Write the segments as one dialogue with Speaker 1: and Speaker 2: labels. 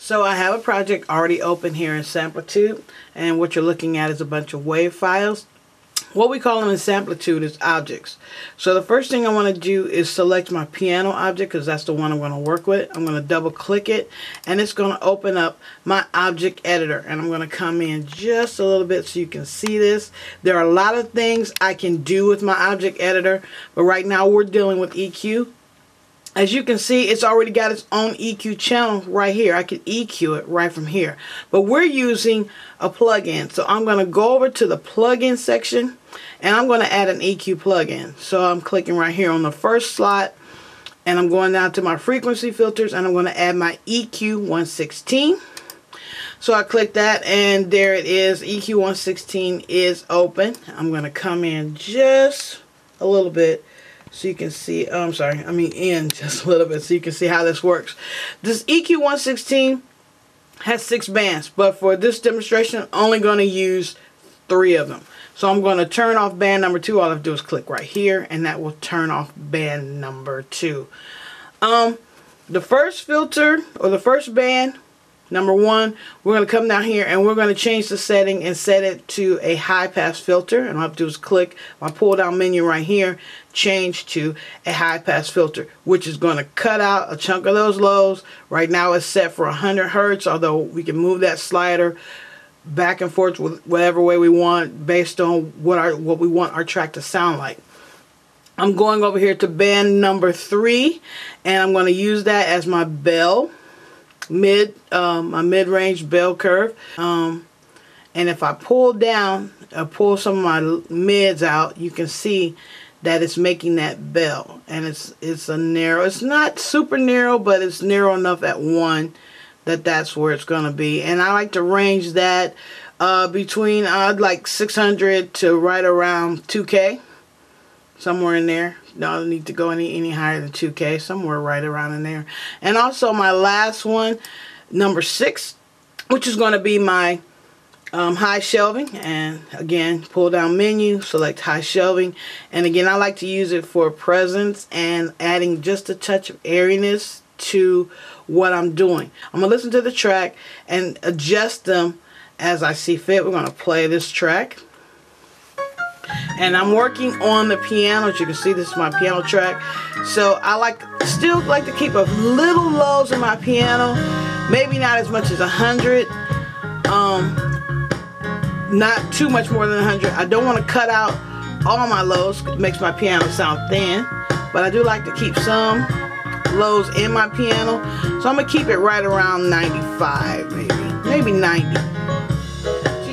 Speaker 1: So I have a project already open here in Samplitude, and what you're looking at is a bunch of wave files. What we call them in Samplitude is objects. So the first thing I want to do is select my piano object, because that's the one I'm going to work with. I'm going to double click it, and it's going to open up my object editor, and I'm going to come in just a little bit so you can see this. There are a lot of things I can do with my object editor, but right now we're dealing with EQ. As you can see, it's already got its own EQ channel right here. I can EQ it right from here. But we're using a plugin. So I'm going to go over to the plugin section, and I'm going to add an EQ plugin. So I'm clicking right here on the first slot, and I'm going down to my frequency filters, and I'm going to add my EQ 116. So I click that, and there it is. EQ 116 is open. I'm going to come in just a little bit so you can see, in just a little bit so you can see how this works. This EQ 116 has 6 bands, but for this demonstration, I'm only going to use 3 of them. So I'm going to turn off band number 2. All I have to do is click right here, and that will turn off band number 2. The first filter, or the first band, number 1, we're going to come down here and we're going to change the setting and set it to a high pass filter. And all I have to do is click my pull down menu right here, change to a high pass filter, which is going to cut out a chunk of those lows. Right now it's set for 100 Hertz, although we can move that slider back and forth with whatever way we want based on what we want our track to sound like. I'm going over here to band number 3, and I'm going to use that as my bell. My mid-range bell curve, and if I pull down, pull some of my mids out, you can see that it's making that bell, and it's a narrow. It's not super narrow, but it's narrow enough at 1 that's where it's gonna be. And I like to range that between like 600 to right around 2K, somewhere in there. Don't need to go any higher than 2K, somewhere right around in there. And also my last one, number 6, which is going to be my high shelving. And again, pull down menu, select high shelving. And again, I like to use it for presence and adding just a touch of airiness to what I'm doing. I'm going to listen to the track and adjust them as I see fit. We're going to play this track. And I'm working on the piano. As you can see, this is my piano track. So I still like to keep a little lows in my piano. Maybe not as much as 100. Not too much more than 100. I don't want to cut out all my lows. It makes my piano sound thin. But I do like to keep some lows in my piano. So I'm going to keep it right around 95 maybe 90.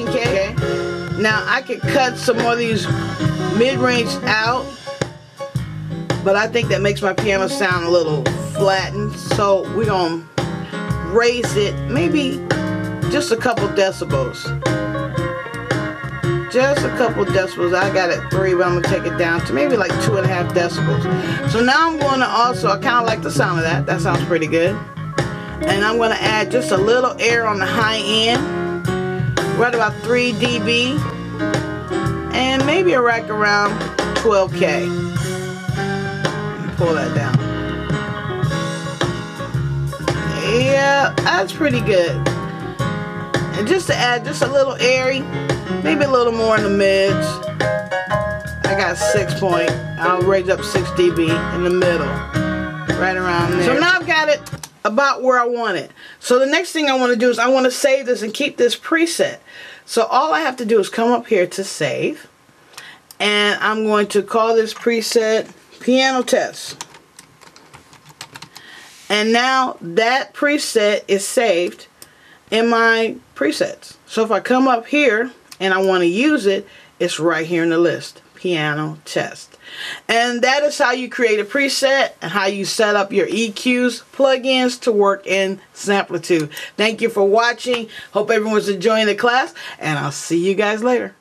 Speaker 1: Okay. Now I could cut some more of these mid-range out, but I think that makes my piano sound a little flattened. So we're going to raise it maybe just a couple decibels. Just a couple decibels. I got it 3, but I'm going to take it down to maybe like 2.5 decibels. So now I'm going to also, I kind of like the sound of that. That sounds pretty good. And I'm going to add just a little air on the high end. Right about 3 dB, and maybe a rack around 12K. Pull that down. Yeah, that's pretty good. And just to add just a little airy, maybe a little more in the mids. I got 6 point. I'll raise up 6 dB in the middle, right around there. So now I've got it about where I want it. So the next thing I want to do is I want to save this and keep this preset. So all I have to do is come up here to save, and I'm going to call this preset Piano Test. And now that preset is saved in my presets. So if I come up here and I want to use it, it's right here in the list, Piano Test. And that is how you create a preset and how you set up your EQs plugins to work in Samplitude. Thank you for watching. Hope everyone's enjoying the class, and I'll see you guys later.